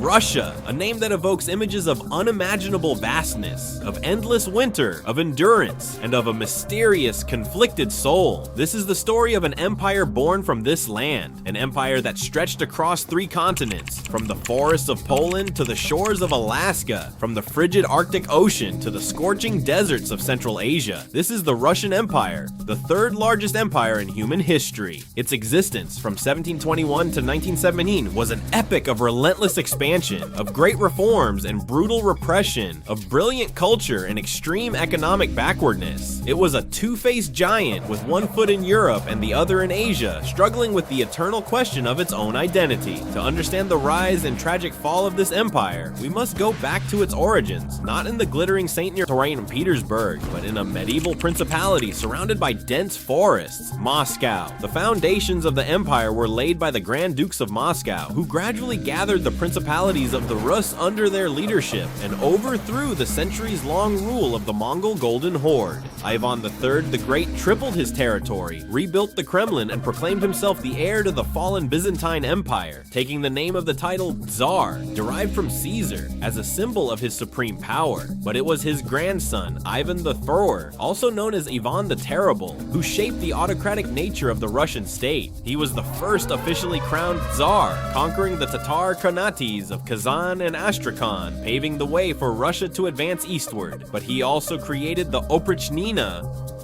Russia, a name that evokes images of unimaginable vastness, of endless winter, of endurance, and of a mysterious, conflicted soul. This is the story of an empire born from this land, an empire that stretched across 3 continents, from the forests of Poland to the shores of Alaska, from the frigid Arctic Ocean to the scorching deserts of Central Asia. This is the Russian Empire, the 3rd largest empire in human history. Its existence from 1721 to 1917 was an epic of relentless expansion, of great reforms and brutal repression, of brilliant culture and extreme economic backwardness. It was a two-faced giant with one foot in Europe and the other in Asia, struggling with the eternal question of its own identity. To understand the rise and tragic fall of this empire, we must go back to its origins, not in the glittering St. St. Petersburg, but in a medieval principality surrounded by dense forests, Moscow. The foundations of the empire were laid by the Grand Dukes of Moscow, who gradually gathered the principalities of the Rus under their leadership and overthrew the centuries-long rule of the Mongol Golden Horde. Ivan III the Great tripled his territory, rebuilt the Kremlin, and proclaimed himself the heir to the fallen Byzantine Empire, taking the name of the title Tsar, derived from Caesar, as a symbol of his supreme power. But it was his grandson, Ivan the Thrower, also known as Ivan the Terrible, who shaped the autocratic nature of the Russian state. He was the first officially crowned Tsar, conquering the Tatar Khanates of Kazan and Astrakhan, paving the way for Russia to advance eastward. But he also created the Oprichnina,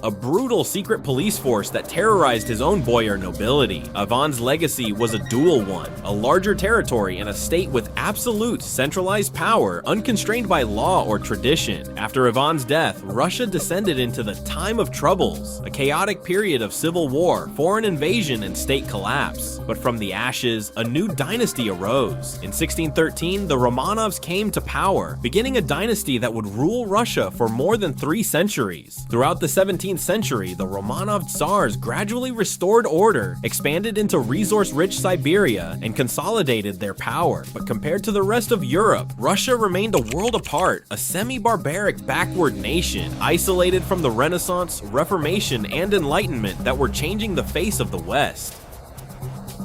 a brutal secret police force that terrorized his own boyar nobility. Ivan's legacy was a dual one, a larger territory and a state with absolute centralized power, unconstrained by law or tradition. After Ivan's death, Russia descended into the time of troubles, a chaotic period of civil war, foreign invasion, and state collapse. But from the ashes, a new dynasty arose. In 1613, the Romanovs came to power, beginning a dynasty that would rule Russia for more than 3 centuries. Throughout the 17th century, the Romanov Tsars gradually restored order, expanded into resource-rich Siberia, and consolidated their power. But compared to the rest of Europe, Russia remained a world apart, a semi-barbaric backward nation, isolated from the Renaissance, Reformation, and Enlightenment that were changing the face of the West.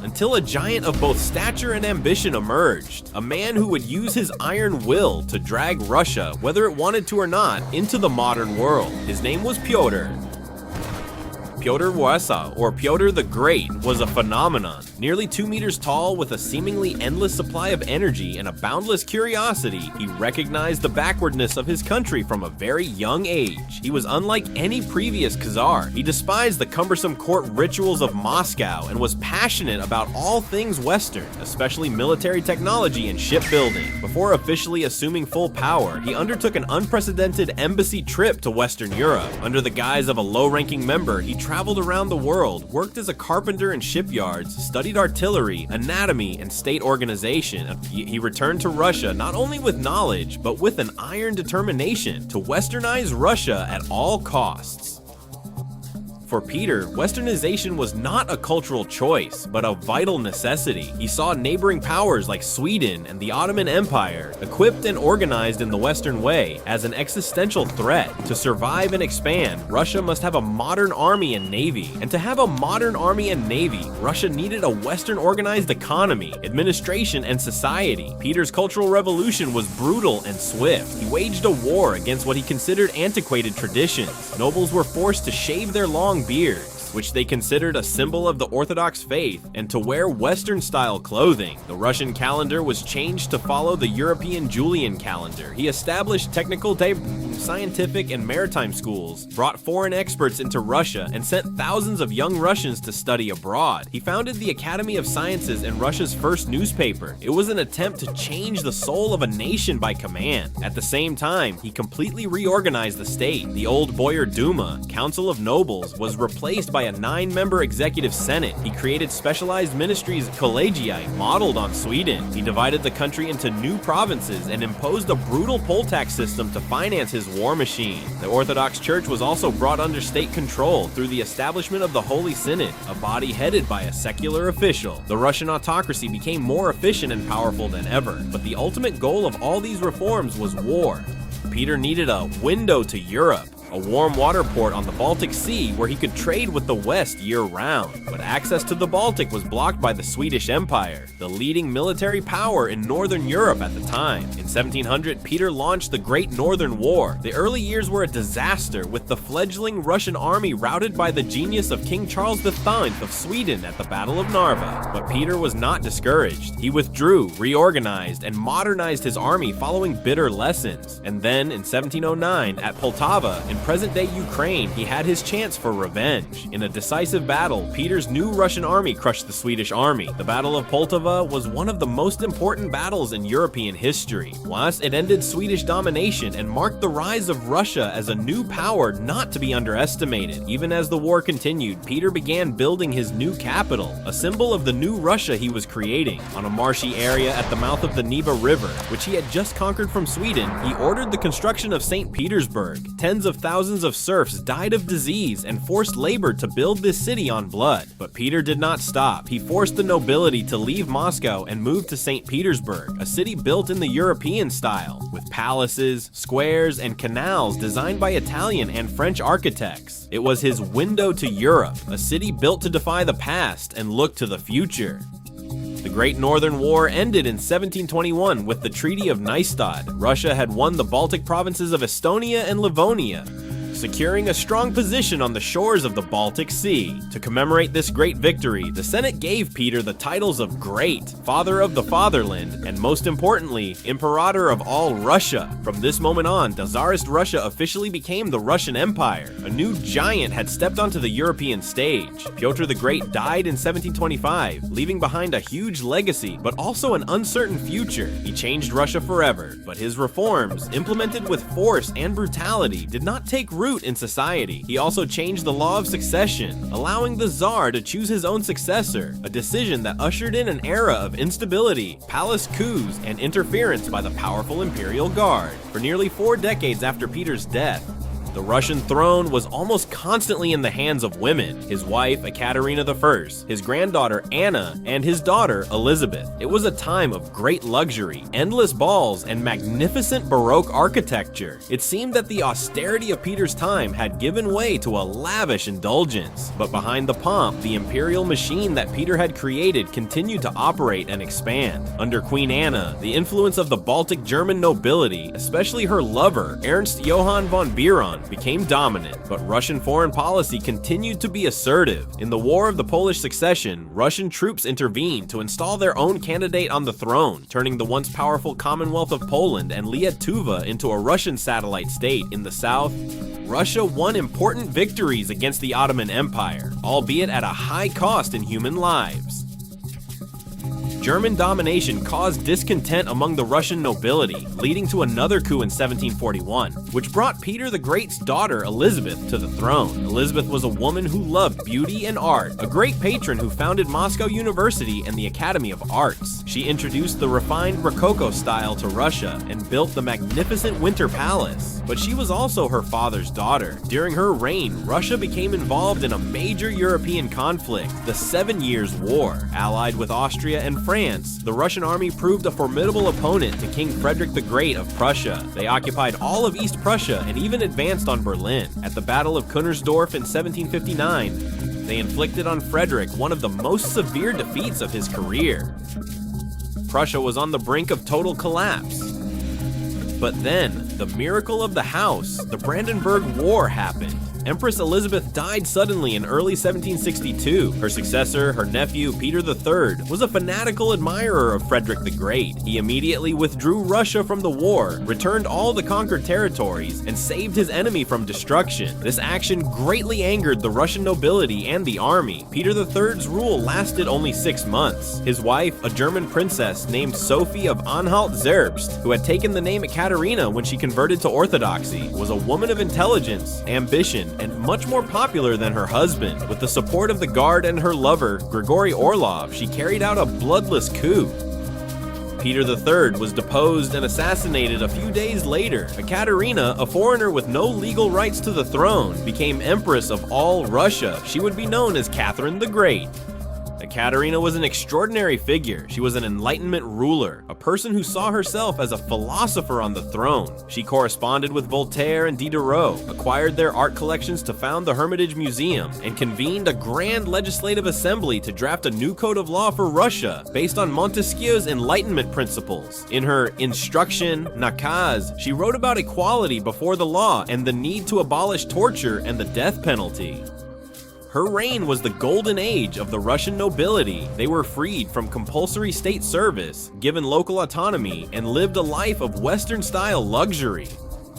Until a giant of both stature and ambition emerged, a man who would use his iron will to drag Russia, whether it wanted to or not, into the modern world. His name was Pyotr. Pyotr Warsaw, or Pyotr the Great, was a phenomenon. Nearly 2 meters tall with a seemingly endless supply of energy and a boundless curiosity, he recognized the backwardness of his country from a very young age. He was unlike any previous Khazar. He despised the cumbersome court rituals of Moscow and was passionate about all things Western, especially military technology and shipbuilding. Before officially assuming full power, he undertook an unprecedented embassy trip to Western Europe. Under the guise of a low-ranking member, he traveled around the world, worked as a carpenter in shipyards, studied artillery, anatomy, and state organization. He returned to Russia not only with knowledge, but with an iron determination to westernize Russia at all costs. For Peter, westernization was not a cultural choice, but a vital necessity. He saw neighboring powers like Sweden and the Ottoman Empire, equipped and organized in the Western way, as an existential threat. To survive and expand, Russia must have a modern army and navy. And to have a modern army and navy, Russia needed a Western organized economy, administration, and society. Peter's Cultural Revolution was brutal and swift. He waged a war against what he considered antiquated traditions. Nobles were forced to shave their long beards, which they considered a symbol of the Orthodox faith, and to wear Western-style clothing. The Russian calendar was changed to follow the European Julian calendar. He established technical, scientific, and maritime schools, brought foreign experts into Russia, and sent thousands of young Russians to study abroad. He founded the Academy of Sciences and Russia's first newspaper. It was an attempt to change the soul of a nation by command. At the same time, he completely reorganized the state. The old Boyar Duma, Council of Nobles, was replaced by a 9-member executive senate. He created specialized ministries, collegiate, modeled on Sweden. He divided the country into new provinces and imposed a brutal poll tax system to finance his war machine. The Orthodox Church was also brought under state control through the establishment of the Holy Synod, a body headed by a secular official. The Russian autocracy became more efficient and powerful than ever, but the ultimate goal of all these reforms was war. Peter needed a window to Europe. a warm water port on the Baltic Sea where he could trade with the West year-round. But access to the Baltic was blocked by the Swedish Empire, the leading military power in Northern Europe at the time. In 1700, Peter launched the Great Northern War. The early years were a disaster, with the fledgling Russian army routed by the genius of King Charles V of Sweden at the Battle of Narva. But Peter was not discouraged. He withdrew, reorganized, and modernized his army following bitter lessons. And then, in 1709, at Poltava, in present-day Ukraine, he had his chance for revenge. In a decisive battle, Peter's new Russian army crushed the Swedish army. The Battle of Poltava was one of the most important battles in European history. Whilst it ended Swedish domination and marked the rise of Russia as a new power not to be underestimated. Even as the war continued, Peter began building his new capital, a symbol of the new Russia he was creating. On a marshy area at the mouth of the Neva River, which he had just conquered from Sweden, he ordered the construction of St. Petersburg. Tens of thousands of serfs died of disease and forced labor to build this city on blood. But Peter did not stop. He forced the nobility to leave Moscow and move to St. Petersburg, a city built in the European style, with palaces, squares, and canals designed by Italian and French architects. It was his window to Europe, a city built to defy the past and look to the future. The Great Northern War ended in 1721 with the Treaty of Nystad. Russia had won the Baltic provinces of Estonia and Livonia, securing a strong position on the shores of the Baltic Sea. To commemorate this great victory, the Senate gave Peter the titles of Great, Father of the Fatherland, and most importantly, Imperator of all Russia. From this moment on, the Tsarist Russia officially became the Russian Empire. A new giant had stepped onto the European stage. Pyotr the Great died in 1725, leaving behind a huge legacy, but also an uncertain future. He changed Russia forever, but his reforms, implemented with force and brutality, did not take root in society. He also changed the law of succession, allowing the Tsar to choose his own successor, a decision that ushered in an era of instability, palace coups, and interference by the powerful imperial guard. For nearly 4 decades after Peter's death, the Russian throne was almost constantly in the hands of women: his wife, Ekaterina I, his granddaughter, Anna, and his daughter, Elizabeth. It was a time of great luxury, endless balls, and magnificent Baroque architecture. It seemed that the austerity of Peter's time had given way to a lavish indulgence. But behind the pomp, the imperial machine that Peter had created continued to operate and expand. Under Queen Anna, the influence of the Baltic German nobility, especially her lover, Ernst Johann von Biron, became dominant, but Russian foreign policy continued to be assertive. In the War of the Polish Succession, Russian troops intervened to install their own candidate on the throne, turning the once powerful Commonwealth of Poland and Lietuva into a Russian satellite state. In the south, Russia won important victories against the Ottoman Empire, albeit at a high cost in human lives. German domination caused discontent among the Russian nobility, leading to another coup in 1741, which brought Peter the Great's daughter Elizabeth to the throne. Elizabeth was a woman who loved beauty and art, a great patron who founded Moscow University and the Academy of Arts. She introduced the refined Rococo style to Russia and built the magnificent Winter Palace. But she was also her father's daughter. During her reign, Russia became involved in a major European conflict, the 7 Years' War. Allied with Austria and France, the Russian army proved a formidable opponent to King Frederick the Great of Prussia. They occupied all of East Prussia and even advanced on Berlin. At the Battle of Kunersdorf in 1759, they inflicted on Frederick one of the most severe defeats of his career. Prussia was on the brink of total collapse. But then, the miracle of the house, the Brandenburg War, happened. Empress Elizabeth died suddenly in early 1762. Her successor, her nephew, Peter III, was a fanatical admirer of Frederick the Great. He immediately withdrew Russia from the war, returned all the conquered territories, and saved his enemy from destruction. This action greatly angered the Russian nobility and the army. Peter III's rule lasted only 6 months. His wife, a German princess named Sophie of Anhalt-Zerbst, who had taken the name Ekaterina when she converted to Orthodoxy, was a woman of intelligence, ambition, and much more popular than her husband. With the support of the guard and her lover, Grigory Orlov, she carried out a bloodless coup. Peter III was deposed and assassinated a few days later. Ekaterina, a foreigner with no legal rights to the throne, became Empress of all Russia. She would be known as Catherine the Great. Katerina was an extraordinary figure. She was an Enlightenment ruler, a person who saw herself as a philosopher on the throne. She corresponded with Voltaire and Diderot, acquired their art collections to found the Hermitage Museum, and convened a grand legislative assembly to draft a new code of law for Russia based on Montesquieu's Enlightenment principles. In her Instruction, Nakaz, she wrote about equality before the law and the need to abolish torture and the death penalty. Her reign was the golden age of the Russian nobility. They were freed from compulsory state service, given local autonomy, and lived a life of Western-style luxury.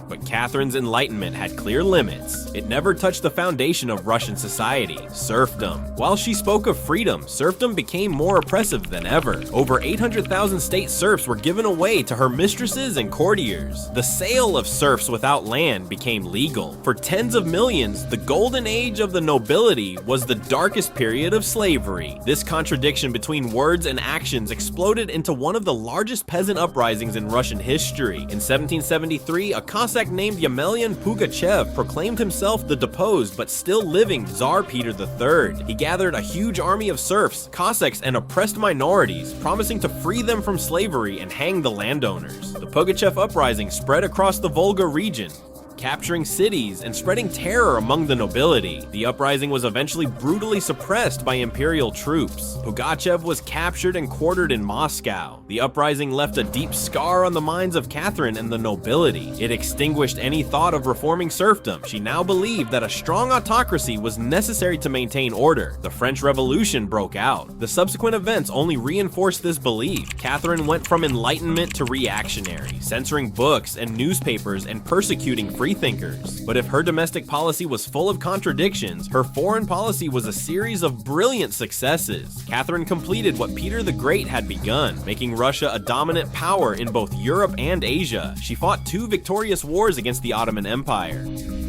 But Catherine's enlightenment had clear limits. It never touched the foundation of Russian society, serfdom. While she spoke of freedom, serfdom became more oppressive than ever. Over 800,000 state serfs were given away to her mistresses and courtiers. The sale of serfs without land became legal. For tens of millions, the golden age of the nobility was the darkest period of slavery. This contradiction between words and actions exploded into one of the largest peasant uprisings in Russian history. In 1773, a Cossack named Yemelyan Pugachev proclaimed himself the deposed but still living Tsar Peter III. He gathered a huge army of serfs, Cossacks, and oppressed minorities, promising to free them from slavery and hang the landowners. The Pugachev uprising spread across the Volga region, capturing cities and spreading terror among the nobility. The uprising was eventually brutally suppressed by imperial troops. Pugachev was captured and quartered in Moscow. The uprising left a deep scar on the minds of Catherine and the nobility. It extinguished any thought of reforming serfdom. She now believed that a strong autocracy was necessary to maintain order. The French Revolution broke out. The subsequent events only reinforced this belief. Catherine went from enlightenment to reactionary, censoring books and newspapers and persecuting freethinkers. But if her domestic policy was full of contradictions, her foreign policy was a series of brilliant successes. Catherine completed what Peter the Great had begun, making Russia a dominant power in both Europe and Asia. She fought 2 victorious wars against the Ottoman Empire,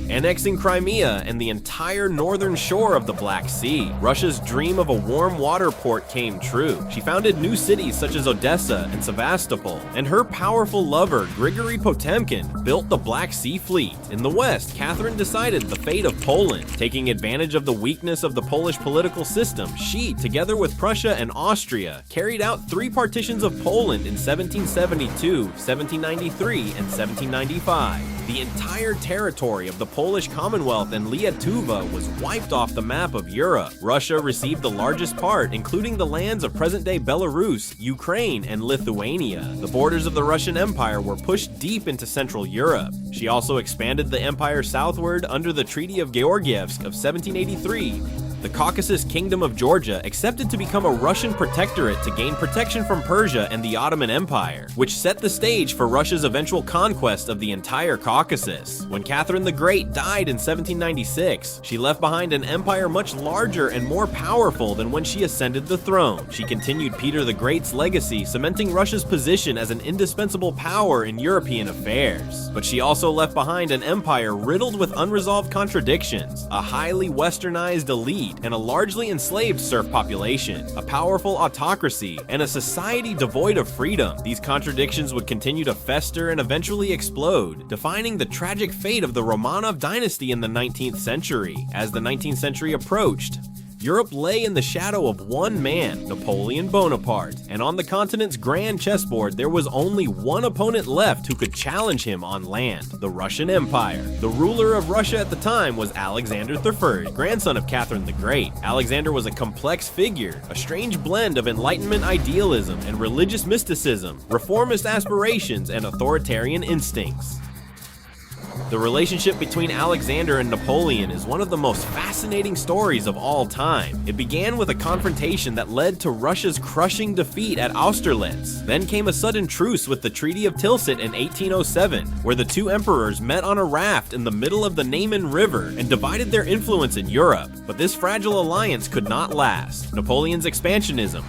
annexing Crimea and the entire northern shore of the Black Sea. Russia's dream of a warm water port came true. She founded new cities such as Odessa and Sevastopol, and her powerful lover, Grigory Potemkin, built the Black Sea Fleet. In the west, Catherine decided the fate of Poland. Taking advantage of the weakness of the Polish political system, she, together with Prussia and Austria, carried out 3 partitions of Poland in 1772, 1793, and 1795. The entire territory of the Polish Commonwealth and Lietuva was wiped off the map of Europe. Russia received the largest part, including the lands of present-day Belarus, Ukraine, and Lithuania. The borders of the Russian Empire were pushed deep into Central Europe. She also expanded the empire southward under the Treaty of Georgievsk of 1783. The Caucasus Kingdom of Georgia accepted to become a Russian protectorate to gain protection from Persia and the Ottoman Empire, which set the stage for Russia's eventual conquest of the entire Caucasus. When Catherine the Great died in 1796, she left behind an empire much larger and more powerful than when she ascended the throne. She continued Peter the Great's legacy, cementing Russia's position as an indispensable power in European affairs. But she also left behind an empire riddled with unresolved contradictions, a highly westernized elite, and a largely enslaved serf population, a powerful autocracy, and a society devoid of freedom. These contradictions would continue to fester and eventually explode, defining the tragic fate of the Romanov dynasty in the 19th century. As the 19th century approached, Europe lay in the shadow of one man, Napoleon Bonaparte, and on the continent's grand chessboard there was only one opponent left who could challenge him on land, the Russian Empire. The ruler of Russia at the time was Alexander III, grandson of Catherine the Great. Alexander was a complex figure, a strange blend of Enlightenment idealism and religious mysticism, reformist aspirations, and authoritarian instincts. The relationship between Alexander and Napoleon is one of the most fascinating stories of all time. It began with a confrontation that led to Russia's crushing defeat at Austerlitz. Then came a sudden truce with the Treaty of Tilsit in 1807, where the 2 emperors met on a raft in the middle of the Niemen River and divided their influence in Europe. But this fragile alliance could not last. Napoleon's expansionism,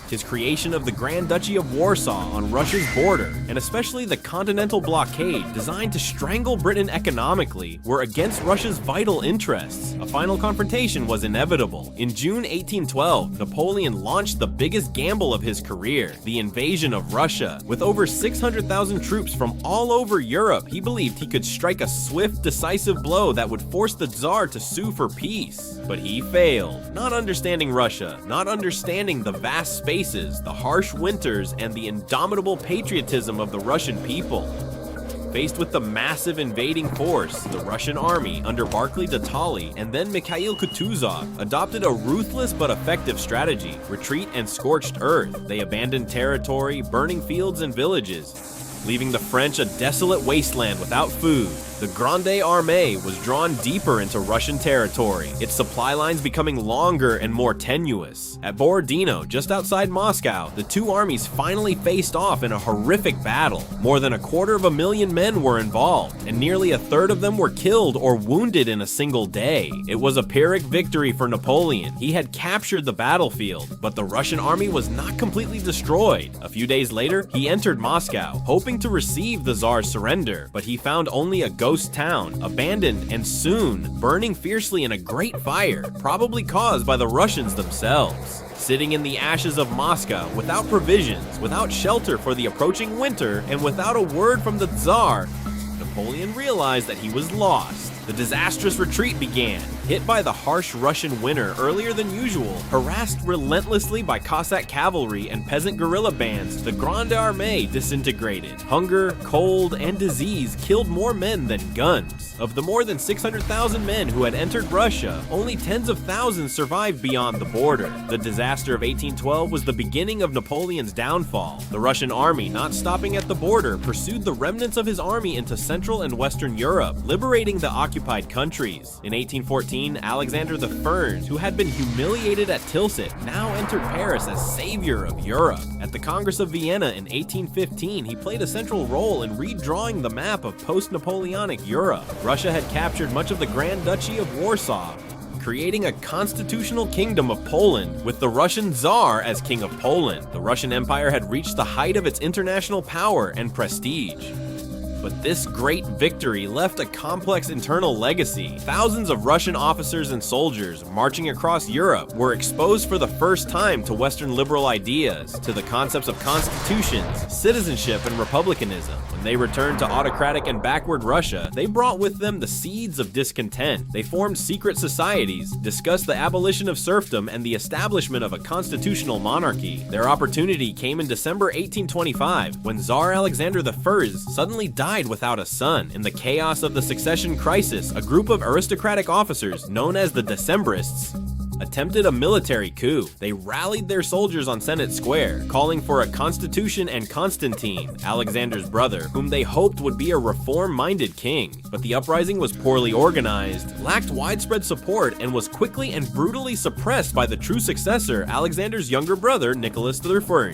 His creation of the Grand Duchy of Warsaw on Russia's border, and especially the continental blockade designed to strangle Britain economically, were against Russia's vital interests. A final confrontation was inevitable. In June 1812, Napoleon launched the biggest gamble of his career, the invasion of Russia. With over 600,000 troops from all over Europe, he believed he could strike a swift, decisive blow that would force the Tsar to sue for peace. But he failed. Not understanding Russia, not understanding the vast spaces, the harsh winters, and the indomitable patriotism of the Russian people. Faced with the massive invading force, the Russian army, under Barclay de Tolly and then Mikhail Kutuzov, adopted a ruthless but effective strategy: retreat and scorched earth. They abandoned territory, burning fields and villages, leaving the French a desolate wasteland without food. The Grande Armée was drawn deeper into Russian territory, its supply lines becoming longer and more tenuous. At Borodino, just outside Moscow, the two armies finally faced off in a horrific battle. More than 250,000 men were involved, and nearly a third of them were killed or wounded in a single day. It was a Pyrrhic victory for Napoleon. He had captured the battlefield, but the Russian army was not completely destroyed. A few days later, he entered Moscow, hoping to receive the Tsar's surrender, but he found only a ghost town, abandoned and soon burning fiercely in a great fire, probably caused by the Russians themselves. Sitting in the ashes of Moscow, without provisions, without shelter for the approaching winter, and without a word from the Tsar, Napoleon realized that he was lost. The disastrous retreat began. Hit by the harsh Russian winter earlier than usual, harassed relentlessly by Cossack cavalry and peasant guerrilla bands, the Grande Armée disintegrated. Hunger, cold, and disease killed more men than guns. Of the more than 600,000 men who had entered Russia, only tens of thousands survived beyond the border. The disaster of 1812 was the beginning of Napoleon's downfall. The Russian army, not stopping at the border, pursued the remnants of his army into Central and Western Europe, liberating the occupied countries. In 1814, Alexander the First, who had been humiliated at Tilsit, now entered Paris as savior of Europe. At the Congress of Vienna in 1815, he played a central role in redrawing the map of post-Napoleonic Europe. Russia had captured much of the Grand Duchy of Warsaw, creating a constitutional kingdom of Poland, with the Russian Tsar as King of Poland. The Russian Empire had reached the height of its international power and prestige. But this great victory left a complex internal legacy. Thousands of Russian officers and soldiers marching across Europe were exposed for the first time to Western liberal ideas, to the concepts of constitutions, citizenship, and republicanism. When they returned to autocratic and backward Russia, they brought with them the seeds of discontent. They formed secret societies, discussed the abolition of serfdom and the establishment of a constitutional monarchy. Their opportunity came in December 1825, when Tsar Alexander I suddenly died without a son. In the chaos of the succession crisis, a group of aristocratic officers, known as the Decembrists, attempted a military coup. They rallied their soldiers on Senate Square, calling for a constitution and Constantine, Alexander's brother, whom they hoped would be a reform-minded king. But the uprising was poorly organized, lacked widespread support, and was quickly and brutally suppressed by the true successor, Alexander's younger brother, Nicholas I.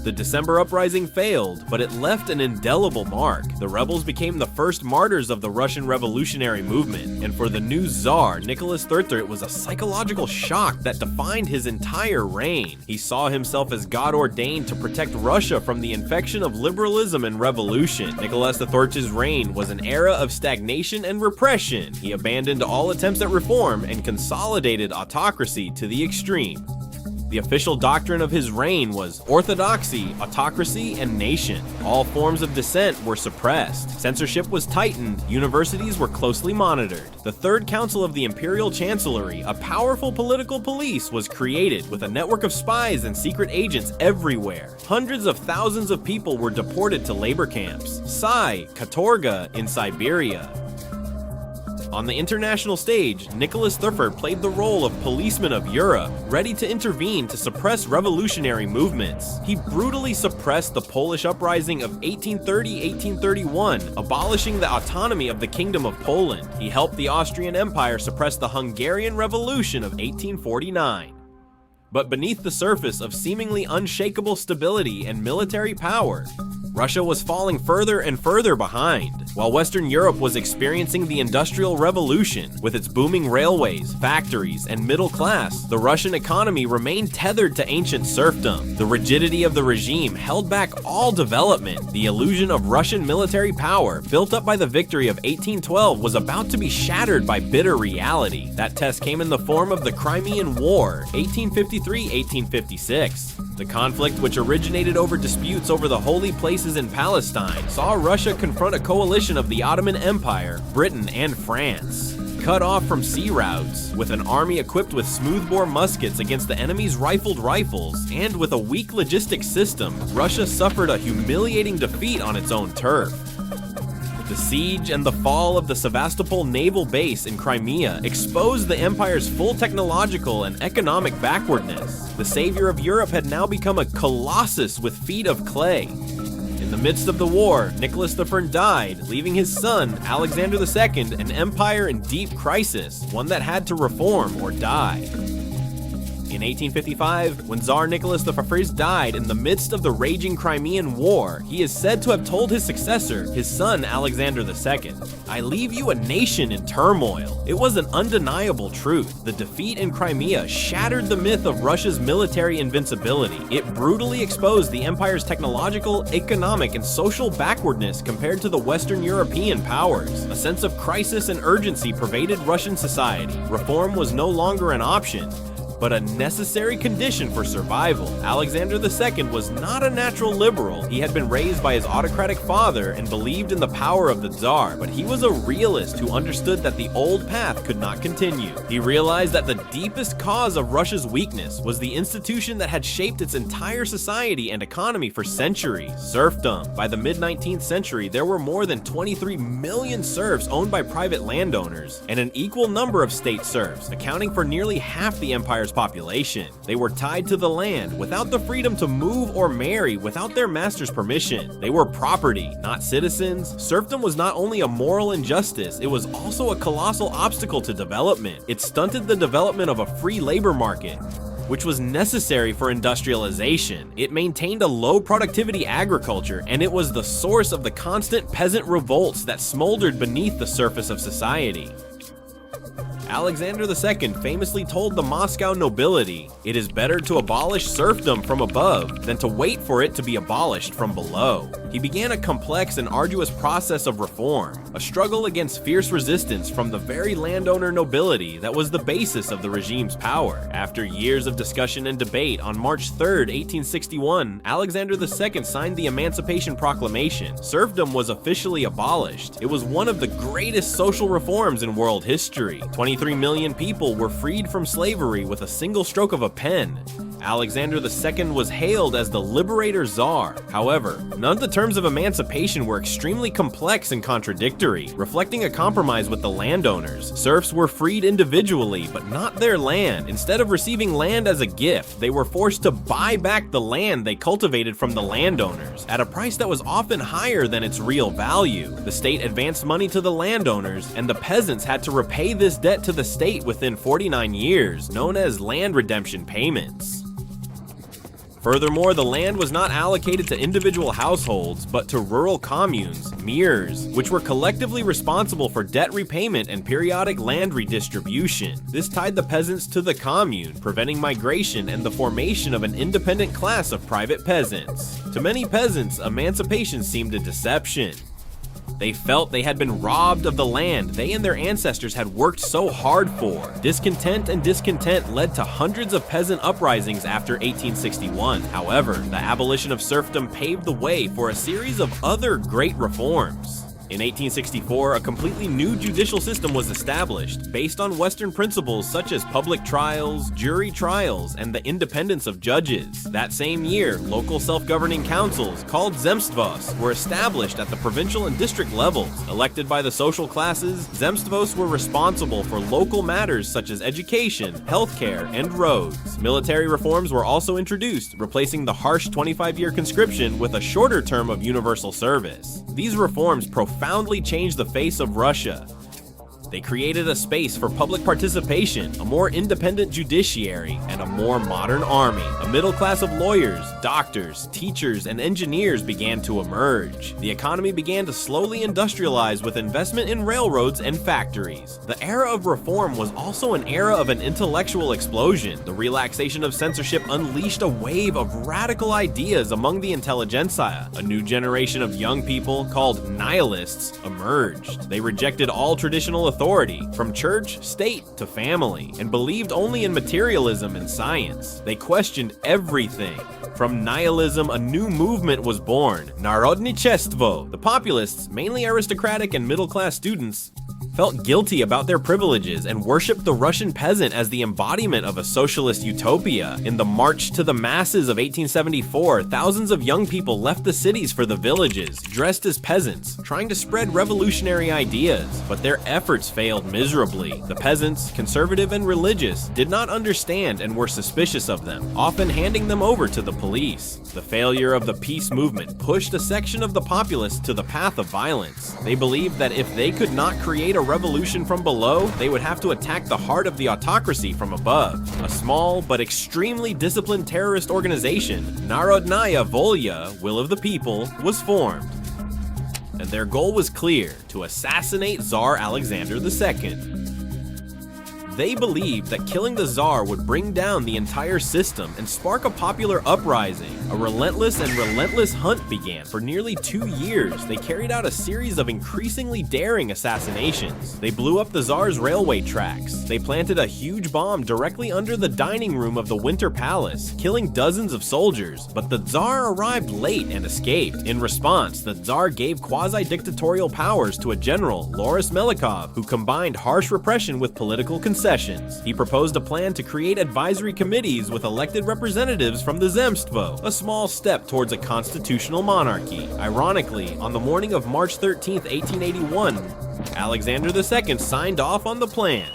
The December uprising failed, but it left an indelible mark. The rebels became the first martyrs of the Russian revolutionary movement, and for the new Tsar, Nicholas III, it was a psychological shock that defined his entire reign. He saw himself as God-ordained to protect Russia from the infection of liberalism and revolution. Nicholas III's reign was an era of stagnation and repression. He abandoned all attempts at reform and consolidated autocracy to the extreme. The official doctrine of his reign was orthodoxy, autocracy, and nation. All forms of dissent were suppressed. Censorship was tightened. Universities were closely monitored. The Third Council of the Imperial Chancellery, a powerful political police, was created with a network of spies and secret agents everywhere. Hundreds of thousands of people were deported to labor camps. Katorga in Siberia. On the international stage, Nicholas III played the role of policeman of Europe, ready to intervene to suppress revolutionary movements. He brutally suppressed the Polish uprising of 1830-1831, abolishing the autonomy of the Kingdom of Poland. He helped the Austrian Empire suppress the Hungarian Revolution of 1849. But beneath the surface of seemingly unshakable stability and military power, Russia was falling further and further behind. While Western Europe was experiencing the Industrial Revolution, with its booming railways, factories, and middle class, the Russian economy remained tethered to ancient serfdom. The rigidity of the regime held back all development. The illusion of Russian military power, built up by the victory of 1812, was about to be shattered by bitter reality. That test came in the form of the Crimean War, 1853-1856. The conflict, which originated over disputes over the holy places in Palestine, saw Russia confront a coalition of the Ottoman Empire, Britain, and France. Cut off from sea routes, with an army equipped with smoothbore muskets against the enemy's rifled rifles, and with a weak logistics system, Russia suffered a humiliating defeat on its own turf. The siege and the fall of the Sevastopol naval base in Crimea exposed the empire's full technological and economic backwardness. The savior of Europe had now become a colossus with feet of clay. In the midst of the war, Nicholas I died, leaving his son, Alexander II, an empire in deep crisis, one that had to reform or die. In 1855, when Tsar Nicholas I died in the midst of the raging Crimean War, he is said to have told his successor, his son Alexander II, "I leave you a nation in turmoil." It was an undeniable truth. The defeat in Crimea shattered the myth of Russia's military invincibility. It brutally exposed the empire's technological, economic, and social backwardness compared to the Western European powers. A sense of crisis and urgency pervaded Russian society. Reform was no longer an option, but a necessary condition for survival. Alexander II was not a natural liberal. He had been raised by his autocratic father and believed in the power of the Tsar, but he was a realist who understood that the old path could not continue. He realized that the deepest cause of Russia's weakness was the institution that had shaped its entire society and economy for centuries: serfdom. By the mid-19th century, there were more than 23 million serfs owned by private landowners, and an equal number of state serfs, accounting for nearly half the empire's population. They were tied to the land, without the freedom to move or marry without their master's permission. They were property, not citizens. Serfdom was not only a moral injustice, it was also a colossal obstacle to development. It stunted the development of a free labor market, which was necessary for industrialization. It maintained a low productivity agriculture, and it was the source of the constant peasant revolts that smoldered beneath the surface of society. Alexander II famously told the Moscow nobility, "It is better to abolish serfdom from above than to wait for it to be abolished from below." He began a complex and arduous process of reform, a struggle against fierce resistance from the very landowner nobility that was the basis of the regime's power. After years of discussion and debate, on March 3rd, 1861, Alexander II signed the Emancipation Proclamation. Serfdom was officially abolished. It was one of the greatest social reforms in world history. 23 million people were freed from slavery with a single stroke of a pen. Alexander II was hailed as the liberator Tsar. However, none of the terms of emancipation were extremely complex and contradictory, reflecting a compromise with the landowners. Serfs were freed individually, but not their land. Instead of receiving land as a gift, they were forced to buy back the land they cultivated from the landowners, at a price that was often higher than its real value. The state advanced money to the landowners, and the peasants had to repay this debt to the state within 49 years, known as land redemption payments. Furthermore, the land was not allocated to individual households, but to rural communes, mirs, which were collectively responsible for debt repayment and periodic land redistribution. This tied the peasants to the commune, preventing migration and the formation of an independent class of private peasants. To many peasants, emancipation seemed a deception. They felt they had been robbed of the land they and their ancestors had worked so hard for. Discontent led to hundreds of peasant uprisings after 1861. However, the abolition of serfdom paved the way for a series of other great reforms. In 1864, a completely new judicial system was established, based on Western principles such as public trials, jury trials, and the independence of judges. That same year, local self-governing councils, called zemstvos, were established at the provincial and district levels. Elected by the social classes, zemstvos were responsible for local matters such as education, healthcare, and roads. Military reforms were also introduced, replacing the harsh 25-year conscription with a shorter term of universal service. These reforms profoundly changed the face of Russia. They created a space for public participation, a more independent judiciary, and a more modern army. A middle class of lawyers, doctors, teachers, and engineers began to emerge. The economy began to slowly industrialize with investment in railroads and factories. The era of reform was also an era of an intellectual explosion. The relaxation of censorship unleashed a wave of radical ideas among the intelligentsia. A new generation of young people, called nihilists, emerged. They rejected all traditional authority, from church, state, to family, and believed only in materialism and science. They questioned everything. From nihilism, a new movement was born, Narodnichestvo. The populists, mainly aristocratic and middle-class students, felt guilty about their privileges and worshipped the Russian peasant as the embodiment of a socialist utopia. In the March to the Masses of 1874, thousands of young people left the cities for the villages, dressed as peasants, trying to spread revolutionary ideas, but their efforts failed miserably. The peasants, conservative and religious, did not understand and were suspicious of them, often handing them over to the police. The failure of the peace movement pushed a section of the populace to the path of violence. They believed that if they could not create a revolution from below, they would have to attack the heart of the autocracy from above. A small but extremely disciplined terrorist organization, Narodnaya Volya, Will of the People, was formed. And their goal was clear: to assassinate Tsar Alexander II. They believed that killing the Tsar would bring down the entire system and spark a popular uprising. A relentless hunt began. For nearly 2 years, they carried out a series of increasingly daring assassinations. They blew up the Tsar's railway tracks. They planted a huge bomb directly under the dining room of the Winter Palace, killing dozens of soldiers. But the Tsar arrived late and escaped. In response, the Tsar gave quasi-dictatorial powers to a general, Loris Melikov, who combined harsh repression with political concessions. He proposed a plan to create advisory committees with elected representatives from the Zemstvo, a small step towards a constitutional monarchy. Ironically, on the morning of March 13, 1881, Alexander II signed off on the plan.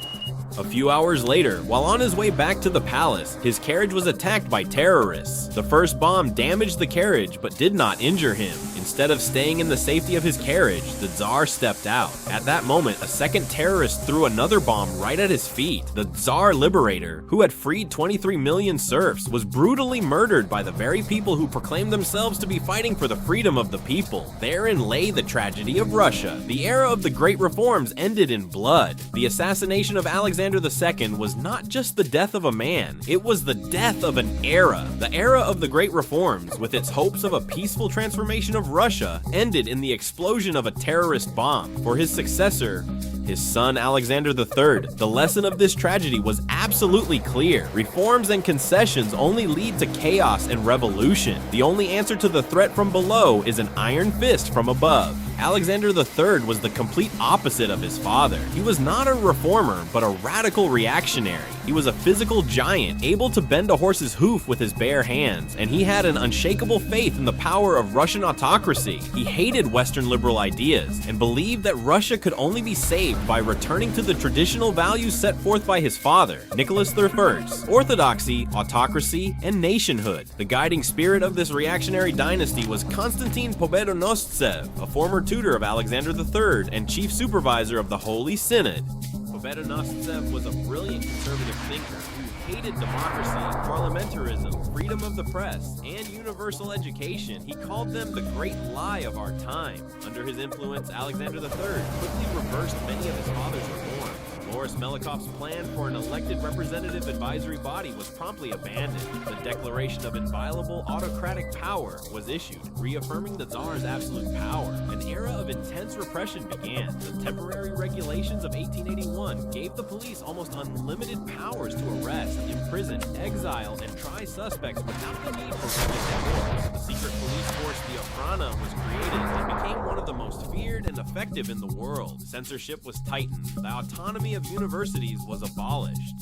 A few hours later, while on his way back to the palace, his carriage was attacked by terrorists. The first bomb damaged the carriage but did not injure him. Instead of staying in the safety of his carriage, the Tsar stepped out. At that moment, a second terrorist threw another bomb right at his feet. The Tsar Liberator, who had freed 23 million serfs, was brutally murdered by the very people who proclaimed themselves to be fighting for the freedom of the people. Therein lay the tragedy of Russia. The era of the Great Reforms ended in blood. The assassination of Alexander II was not just the death of a man, it was the death of an era. The era of the Great Reforms, with its hopes of a peaceful transformation of Russia, ended in the explosion of a terrorist bomb. For his successor, his son Alexander III, the lesson of this tragedy was absolutely clear. Reforms and concessions only lead to chaos and revolution. The only answer to the threat from below is an iron fist from above. Alexander III was the complete opposite of his father. He was not a reformer, but a radical reactionary. He was a physical giant, able to bend a horse's hoof with his bare hands, and he had an unshakable faith in the power of Russian autocracy. He hated Western liberal ideas, and believed that Russia could only be saved by returning to the traditional values set forth by his father, Nicholas I: orthodoxy, autocracy, and nationhood. The guiding spirit of this reactionary dynasty was Konstantin Pobedonostsev, a former tutor of Alexander III and chief supervisor of the Holy Synod. Pobedonostsev was a brilliant conservative thinker who hated democracy, parliamentarism, freedom of the press, and universal education. He called them the great lie of our time. Under his influence, Alexander III quickly reversed many of his father's reforms. Loris Melikov's plan for an elected representative advisory body was promptly abandoned. The Declaration of Inviolable Autocratic Power was issued, reaffirming the Tsar's absolute power. An era of intense repression began. The temporary regulations of 1881 gave the police almost unlimited powers to arrest, imprison, exile, and try suspects without the need for regular force. The secret police force, the Okhrana, was created and became one of the most feared and effective in the world. Censorship was tightened. The autonomy of universities was abolished.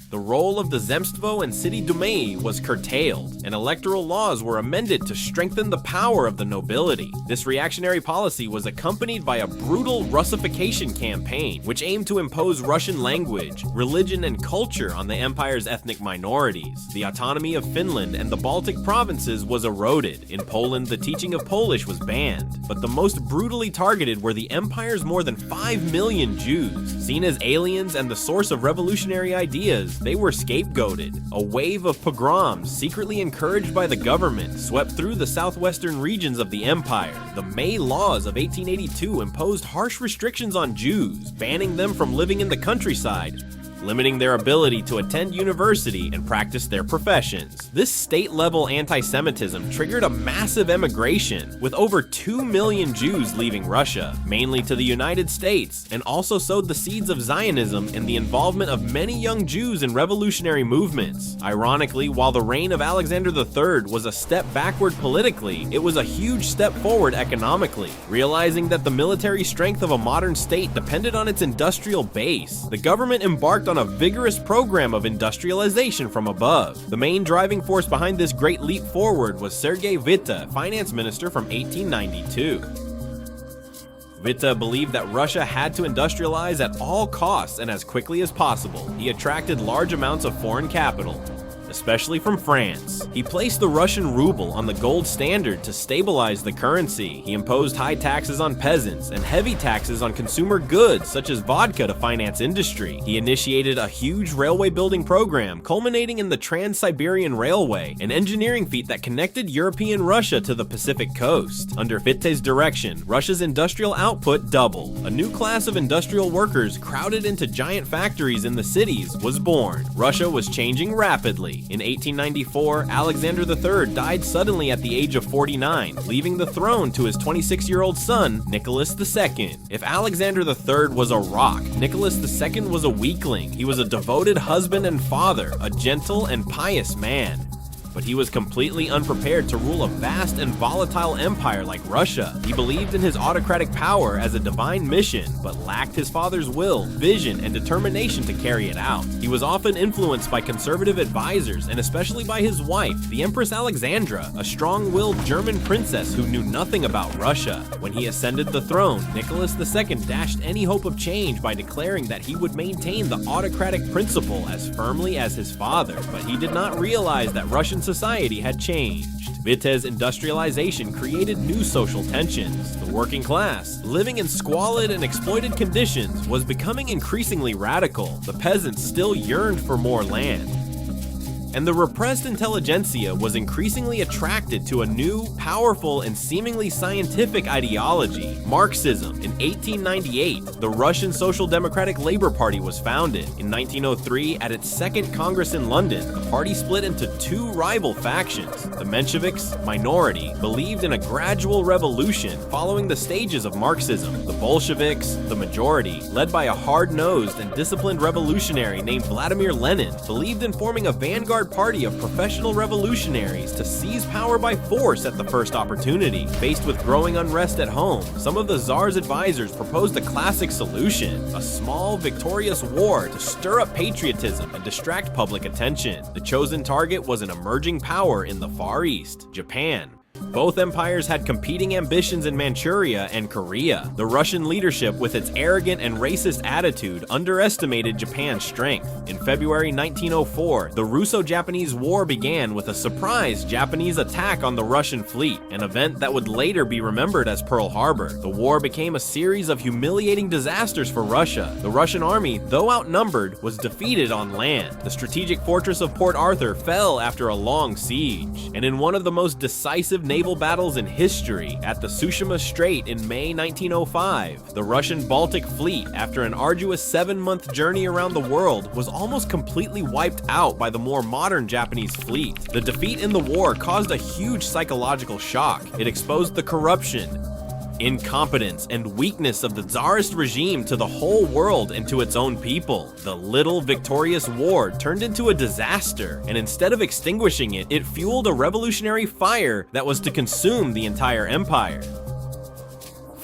The role of the Zemstvo and city dumai was curtailed, and electoral laws were amended to strengthen the power of the nobility. This reactionary policy was accompanied by a brutal Russification campaign, which aimed to impose Russian language, religion, and culture on the empire's ethnic minorities. The autonomy of Finland and the Baltic provinces was eroded. In Poland, the teaching of Polish was banned, but the most brutally targeted were the empire's more than 5 million Jews. Seen as aliens and the source of revolutionary ideas, they were scapegoated. A wave of pogroms, secretly encouraged by the government, swept through the southwestern regions of the empire. The May Laws of 1882 imposed harsh restrictions on Jews, banning them from living in the countryside, limiting their ability to attend university and practice their professions. This state-level anti-Semitism triggered a massive emigration, with over 2 million Jews leaving Russia, mainly to the United States, and also sowed the seeds of Zionism and the involvement of many young Jews in revolutionary movements. Ironically, while the reign of Alexander III was a step backward politically, it was a huge step forward economically. Realizing that the military strength of a modern state depended on its industrial base, the government embarked on a vigorous program of industrialization from above. The main driving force behind this great leap forward was Sergei Witte, finance minister from 1892. Witte believed that Russia had to industrialize at all costs and as quickly as possible. He attracted large amounts of foreign capital, especially from France. He placed the Russian ruble on the gold standard to stabilize the currency. He imposed high taxes on peasants and heavy taxes on consumer goods such as vodka to finance industry. He initiated a huge railway building program culminating in the Trans-Siberian Railway, an engineering feat that connected European Russia to the Pacific coast. Under Witte's direction, Russia's industrial output doubled. A new class of industrial workers crowded into giant factories in the cities was born. Russia was changing rapidly. In 1894, Alexander III died suddenly at the age of 49, leaving the throne to his 26-year-old son, Nicholas II. If Alexander III was a rock, Nicholas II was a weakling. He was a devoted husband and father, a gentle and pious man. But he was completely unprepared to rule a vast and volatile empire like Russia. He believed in his autocratic power as a divine mission, but lacked his father's will, vision, and determination to carry it out. He was often influenced by conservative advisors, and especially by his wife, the Empress Alexandra, a strong-willed German princess who knew nothing about Russia. When he ascended the throne, Nicholas II dashed any hope of change by declaring that he would maintain the autocratic principle as firmly as his father, but he did not realize that Russian society had changed. Witte's industrialization created new social tensions. The working class, living in squalid and exploited conditions, was becoming increasingly radical. The peasants still yearned for more land. And the repressed intelligentsia was increasingly attracted to a new, powerful, and seemingly scientific ideology, Marxism. In 1898, the Russian Social Democratic Labor Party was founded. In 1903, at its second Congress in London, the party split into two rival factions. The Mensheviks, minority, believed in a gradual revolution following the stages of Marxism. The Bolsheviks, the majority, led by a hard-nosed and disciplined revolutionary named Vladimir Lenin, believed in forming a vanguard party of professional revolutionaries to seize power by force at the first opportunity. Faced with growing unrest at home, some of the Tsars' advisors proposed a classic solution: a small, victorious war to stir up patriotism and distract public attention. The chosen target was an emerging power in the Far East, Japan. Both empires had competing ambitions in Manchuria and Korea. The Russian leadership, with its arrogant and racist attitude, underestimated Japan's strength. In February 1904, the Russo-Japanese War began with a surprise Japanese attack on the Russian fleet, an event that would later be remembered as Pearl Harbor. The war became a series of humiliating disasters for Russia. The Russian army, though outnumbered, was defeated on land. The strategic fortress of Port Arthur fell after a long siege. And in one of the most decisive naval battles in history, at the Tsushima Strait in May 1905, the Russian Baltic fleet, after an arduous 7-month journey around the world, was almost completely wiped out by the more modern Japanese fleet. The defeat in the war caused a huge psychological shock. It exposed the corruption, incompetence, and weakness of the Tsarist regime to the whole world and to its own people. The little victorious war turned into a disaster, and instead of extinguishing it, it fueled a revolutionary fire that was to consume the entire empire.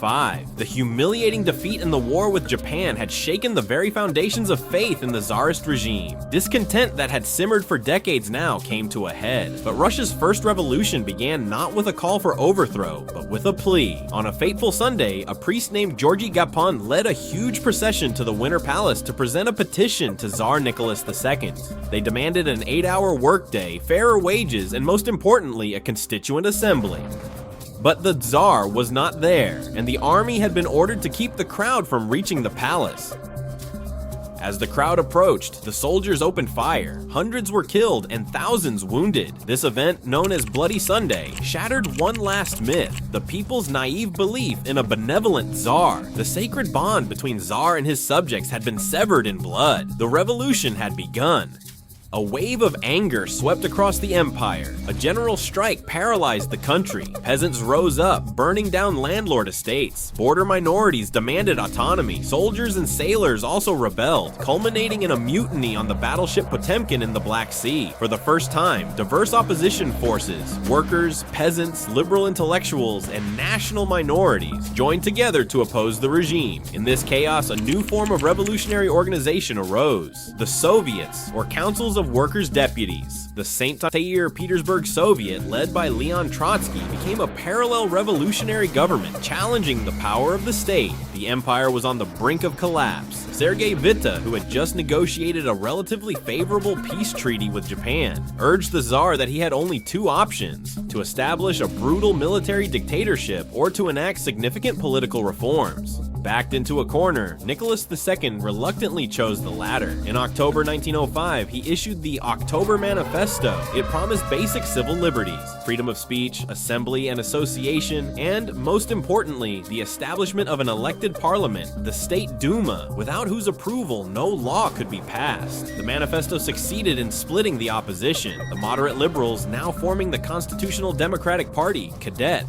1905. The humiliating defeat in the war with Japan had shaken the very foundations of faith in the Tsarist regime. Discontent that had simmered for decades now came to a head. But Russia's first revolution began not with a call for overthrow, but with a plea. On a fateful Sunday, a priest named Georgy Gapon led a huge procession to the Winter Palace to present a petition to Tsar Nicholas II. They demanded an 8-hour workday, fairer wages, and most importantly, a constituent assembly. But the Tsar was not there, and the army had been ordered to keep the crowd from reaching the palace. As the crowd approached, the soldiers opened fire. Hundreds were killed and thousands wounded. This event, known as Bloody Sunday, shattered one last myth: the people's naive belief in a benevolent Tsar. The sacred bond between Tsar and his subjects had been severed in blood. The revolution had begun. A wave of anger swept across the empire. A general strike paralyzed the country. Peasants rose up, burning down landlord estates. Border minorities demanded autonomy. Soldiers and sailors also rebelled, culminating in a mutiny on the battleship Potemkin in the Black Sea. For the first time, diverse opposition forces, workers, peasants, liberal intellectuals, and national minorities joined together to oppose the regime. In this chaos, a new form of revolutionary organization arose: the Soviets, or Councils of Workers' Deputies. The St. Petersburg Soviet, led by Leon Trotsky, became a parallel revolutionary government, challenging the power of the state. The empire was on the brink of collapse. Sergei Witte, who had just negotiated a relatively favorable peace treaty with Japan, urged the Tsar that he had only two options: to establish a brutal military dictatorship or to enact significant political reforms. Backed into a corner, Nicholas II reluctantly chose the latter. In October 1905, he issued the October Manifesto. It promised basic civil liberties: freedom of speech, assembly and association, and, most importantly, the establishment of an elected parliament, the State Duma, without whose approval no law could be passed. The manifesto succeeded in splitting the opposition. The moderate liberals, now forming the Constitutional Democratic Party, Cadet,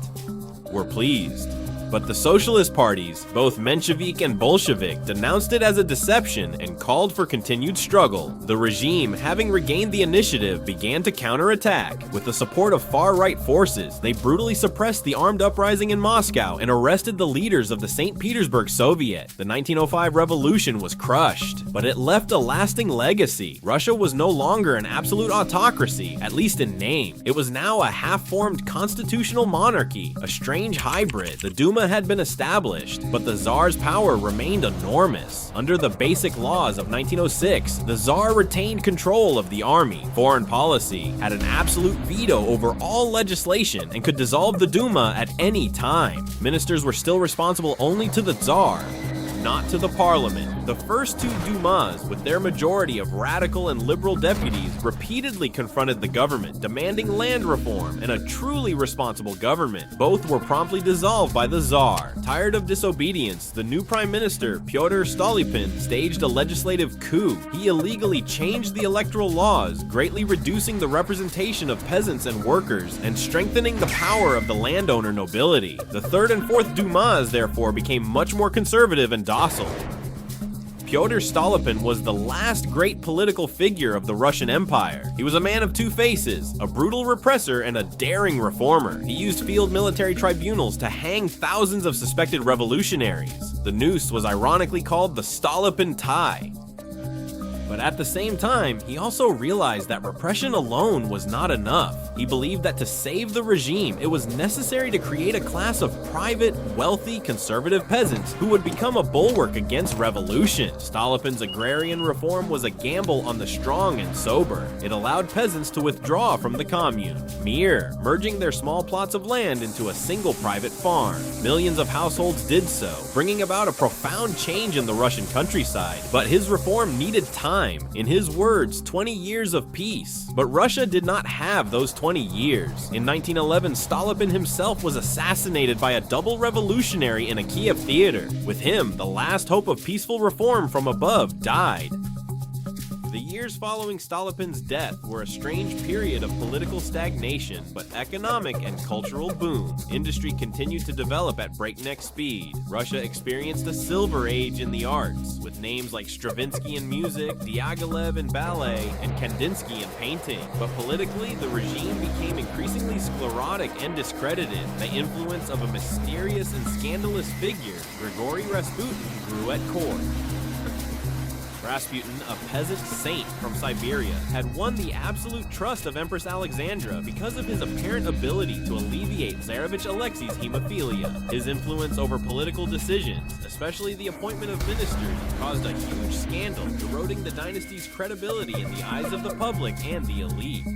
were pleased. But the socialist parties, both Menshevik and Bolshevik, denounced it as a deception and called for continued struggle. The regime, having regained the initiative, began to counterattack. With the support of far-right forces, they brutally suppressed the armed uprising in Moscow and arrested the leaders of the St. Petersburg Soviet. The 1905 revolution was crushed, but it left a lasting legacy. Russia was no longer an absolute autocracy, at least in name. It was now a half-formed constitutional monarchy, a strange hybrid. The Duma had been established, but the Tsar's power remained enormous. Under the basic laws of 1906, the Tsar retained control of the army, foreign policy, had an absolute veto over all legislation, and could dissolve the Duma at any time. Ministers were still responsible only to the Tsar, not to the parliament. The first two Dumas, with their majority of radical and liberal deputies, repeatedly confronted the government, demanding land reform and a truly responsible government. Both were promptly dissolved by the Tsar. Tired of disobedience, the new prime minister, Pyotr Stolypin, staged a legislative coup. He illegally changed the electoral laws, greatly reducing the representation of peasants and workers, and strengthening the power of the landowner nobility. The third and fourth Dumas, therefore, became much more conservative and docile. Pyotr Stolypin was the last great political figure of the Russian Empire. He was a man of two faces, a brutal repressor and a daring reformer. He used field military tribunals to hang thousands of suspected revolutionaries. The noose was ironically called the Stolypin tie. But at the same time, he also realized that repression alone was not enough. He believed that to save the regime, it was necessary to create a class of private, wealthy, conservative peasants who would become a bulwark against revolution. Stolypin's agrarian reform was a gamble on the strong and sober. It allowed peasants to withdraw from the commune, merging their small plots of land into a single private farm. Millions of households did so, bringing about a profound change in the Russian countryside. But his reform needed time. In his words, 20 years of peace. But Russia did not have those 20 years. In 1911, Stolypin himself was assassinated by a double revolutionary in a Kiev theater. With him, the last hope of peaceful reform from above died. The years following Stolypin's death were a strange period of political stagnation, but economic and cultural boom. Industry continued to develop at breakneck speed. Russia experienced a silver age in the arts, with names like Stravinsky in music, Diaghilev in ballet, and Kandinsky in painting. But politically, the regime became increasingly sclerotic and discredited. The influence of a mysterious and scandalous figure, Grigory Rasputin, grew at court. Rasputin, a peasant saint from Siberia, had won the absolute trust of Empress Alexandra because of his apparent ability to alleviate Tsarevich Alexei's hemophilia. His influence over political decisions, especially the appointment of ministers, caused a huge scandal, eroding the dynasty's credibility in the eyes of the public and the elite.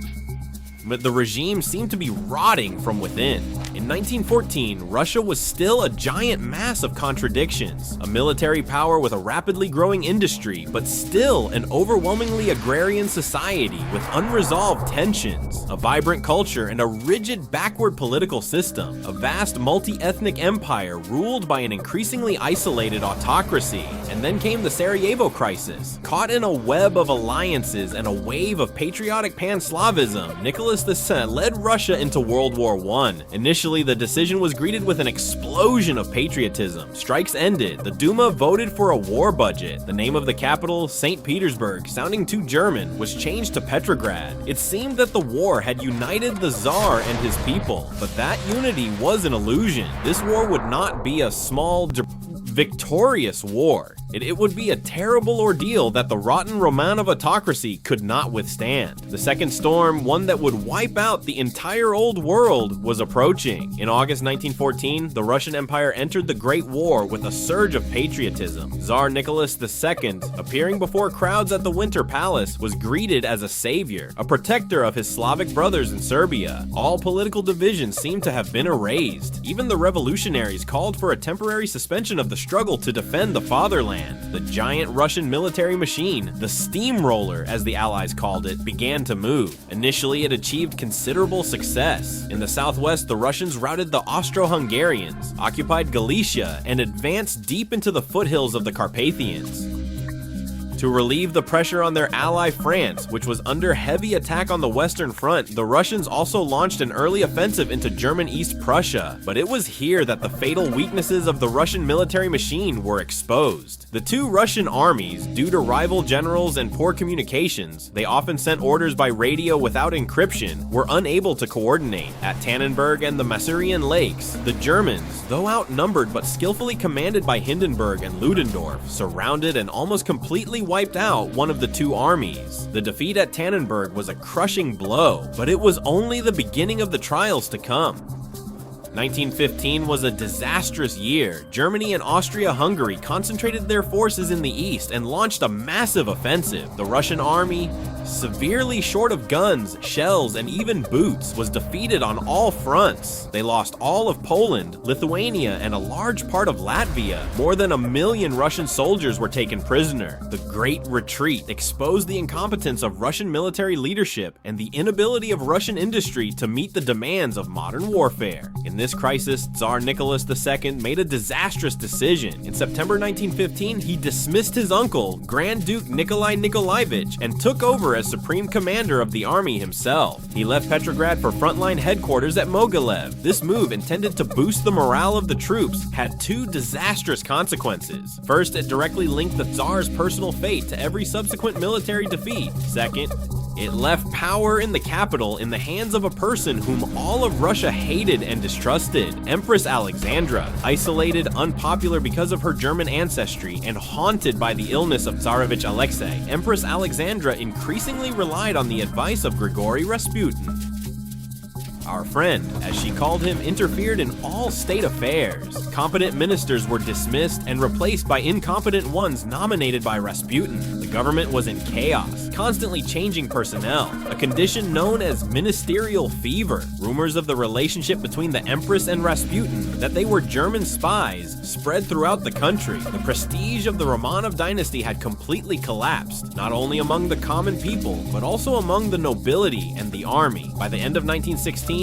But the regime seemed to be rotting from within. In 1914, Russia was still a giant mass of contradictions, a military power with a rapidly growing industry, but still an overwhelmingly agrarian society with unresolved tensions, a vibrant culture, and a rigid backward political system, a vast multi-ethnic empire ruled by an increasingly isolated autocracy. And then came the Sarajevo crisis. Caught in a web of alliances and a wave of patriotic pan-Slavism, Nicholas II led Russia into World War I. Initially, the decision was greeted with an explosion of patriotism. Strikes ended. The Duma voted for a war budget. The name of the capital, St. Petersburg, sounding too German, was changed to Petrograd. It seemed that the war had united the Tsar and his people, but that unity was an illusion. This war would not be a small, victorious war. It would be a terrible ordeal that the rotten Romanov autocracy could not withstand. The second storm, one that would wipe out the entire old world, was approaching. In August 1914, the Russian Empire entered the Great War with a surge of patriotism. Tsar Nicholas II, appearing before crowds at the Winter Palace, was greeted as a savior, a protector of his Slavic brothers in Serbia. All political divisions seemed to have been erased. Even the revolutionaries called for a temporary suspension of the struggle to defend the fatherland. The giant Russian military machine, the steamroller as the Allies called it, began to move. Initially, it achieved considerable success. In the southwest, the Russians routed the Austro-Hungarians, occupied Galicia, and advanced deep into the foothills of the Carpathians. To relieve the pressure on their ally France, which was under heavy attack on the Western Front, the Russians also launched an early offensive into German East Prussia. But it was here that the fatal weaknesses of the Russian military machine were exposed. The two Russian armies, due to rival generals and poor communications, they often sent orders by radio without encryption, were unable to coordinate. At Tannenberg and the Masurian Lakes, the Germans, though outnumbered but skillfully commanded by Hindenburg and Ludendorff, surrounded and almost completely wiped out one of the two armies. The defeat at Tannenberg was a crushing blow, but it was only the beginning of the trials to come. 1915 was a disastrous year. Germany and Austria-Hungary concentrated their forces in the east and launched a massive offensive. The Russian army, severely short of guns, shells, and even boots, was defeated on all fronts. They lost all of Poland, Lithuania, and a large part of Latvia. More than 1 million Russian soldiers were taken prisoner. The Great Retreat exposed the incompetence of Russian military leadership and the inability of Russian industry to meet the demands of modern warfare. In this crisis, Tsar Nicholas II made a disastrous decision. In September 1915, he dismissed his uncle, Grand Duke Nikolai Nikolaevich, and took over as supreme commander of the army himself. He left Petrograd for frontline headquarters at Mogilev. This move, intended to boost the morale of the troops, had two disastrous consequences. First, it directly linked the Tsar's personal fate to every subsequent military defeat. Second, it left power in the capital in the hands of a person whom all of Russia hated and distrusted, Empress Alexandra. Isolated, unpopular because of her German ancestry, and haunted by the illness of Tsarevich Alexei, Empress Alexandra increasingly relied on the advice of Grigory Rasputin. Our friend, as she called him, interfered in all state affairs. Competent ministers were dismissed and replaced by incompetent ones nominated by Rasputin. The government was in chaos, constantly changing personnel, a condition known as ministerial fever. Rumors of the relationship between the Empress and Rasputin, that they were German spies, spread throughout the country. The prestige of the Romanov dynasty had completely collapsed, not only among the common people, but also among the nobility and the army. By the end of 1916,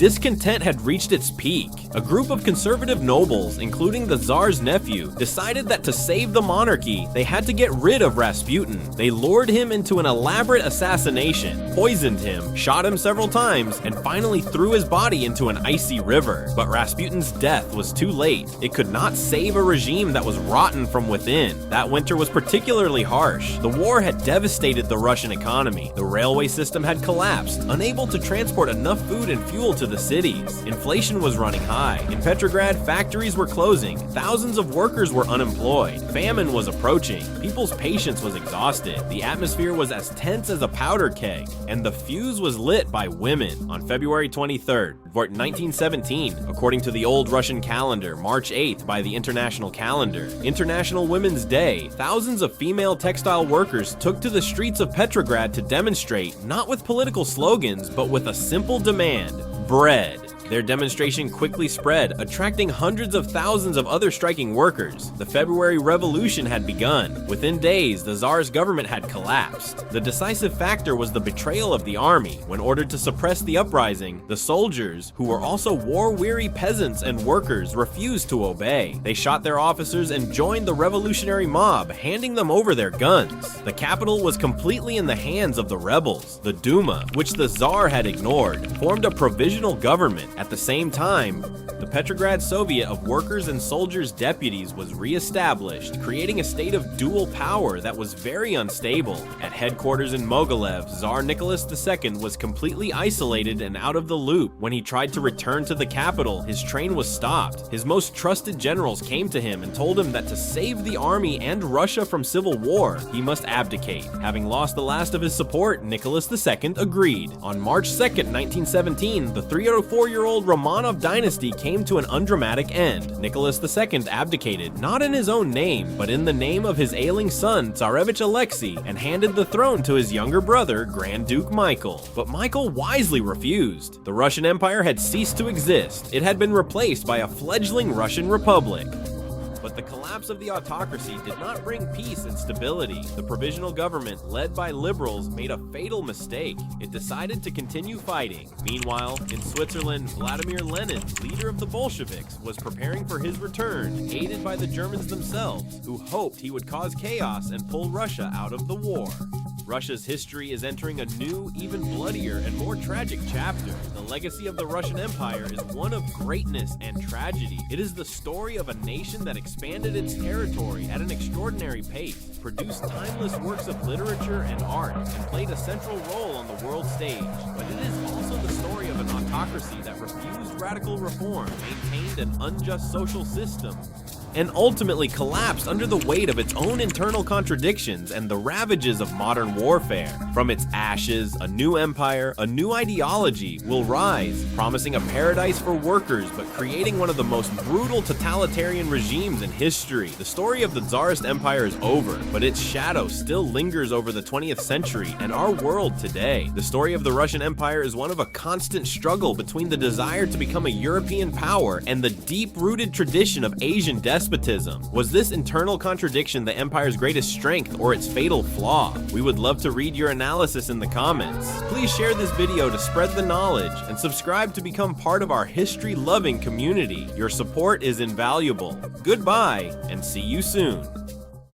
discontent had reached its peak. A group of conservative nobles, including the Tsar's nephew, decided that to save the monarchy, they had to get rid of Rasputin. They lured him into an elaborate assassination, poisoned him, shot him several times, and finally threw his body into an icy river. But Rasputin's death was too late. It could not save a regime that was rotten from within. That winter was particularly harsh. The war had devastated the Russian economy. The railway system had collapsed, unable to transport enough food and fuel to the cities. Inflation was running high. In Petrograd, factories were closing. Thousands of workers were unemployed. Famine was approaching. People's patience was exhausted. The atmosphere was as tense as a powder keg, and the fuse was lit by women. On February 23rd, 1917, according to the old Russian calendar, March 8th by the international calendar, International Women's Day, thousands of female textile workers took to the streets of Petrograd to demonstrate, not with political slogans, but with a simple demand: bread. Their demonstration quickly spread, attracting hundreds of thousands of other striking workers. The February Revolution had begun. Within days, the Tsar's government had collapsed. The decisive factor was the betrayal of the army. When ordered to suppress the uprising, the soldiers, who were also war-weary peasants and workers, refused to obey. They shot their officers and joined the revolutionary mob, handing them over their guns. The capital was completely in the hands of the rebels. The Duma, which the Tsar had ignored, formed a provisional government. At the same time, the Petrograd Soviet of Workers' and Soldiers' Deputies was re-established, creating a state of dual power that was very unstable. At headquarters in Mogilev, Tsar Nicholas II was completely isolated and out of the loop. When he tried to return to the capital, his train was stopped. His most trusted generals came to him and told him that to save the army and Russia from civil war, he must abdicate. Having lost the last of his support, Nicholas II agreed. On March 2nd, 1917, the 304-year-old Romanov dynasty came to an undramatic end. Nicholas II abdicated, not in his own name, but in the name of his ailing son, Tsarevich Alexei, and handed the throne to his younger brother, Grand Duke Michael. But Michael wisely refused. The Russian Empire had ceased to exist. It had been replaced by a fledgling Russian Republic. But the collapse of the autocracy did not bring peace and stability. The provisional government, led by liberals, made a fatal mistake. It decided to continue fighting. Meanwhile, in Switzerland, Vladimir Lenin, leader of the Bolsheviks, was preparing for his return, aided by the Germans themselves, who hoped he would cause chaos and pull Russia out of the war. Russia's history is entering a new, even bloodier and more tragic chapter. The legacy of the Russian Empire is one of greatness and tragedy. It is the story of a nation that expanded its territory at an extraordinary pace, produced timeless works of literature and art, and played a central role on the world stage. But it is also the story of an autocracy that refused radical reform, maintained an unjust social system, and ultimately collapsed under the weight of its own internal contradictions and the ravages of modern warfare. From its ashes, a new empire, a new ideology will rise, promising a paradise for workers but creating one of the most brutal totalitarian regimes in history. The story of the Tsarist Empire is over, but its shadow still lingers over the 20th century and our world today. The story of the Russian Empire is one of a constant struggle between the desire to become a European power and the deep-rooted tradition of Asian despotism. Was this internal contradiction the empire's greatest strength or its fatal flaw? We would love to read your analysis in the comments. Please share this video to spread the knowledge and subscribe to become part of our history-loving community. Your support is invaluable. Goodbye and see you soon.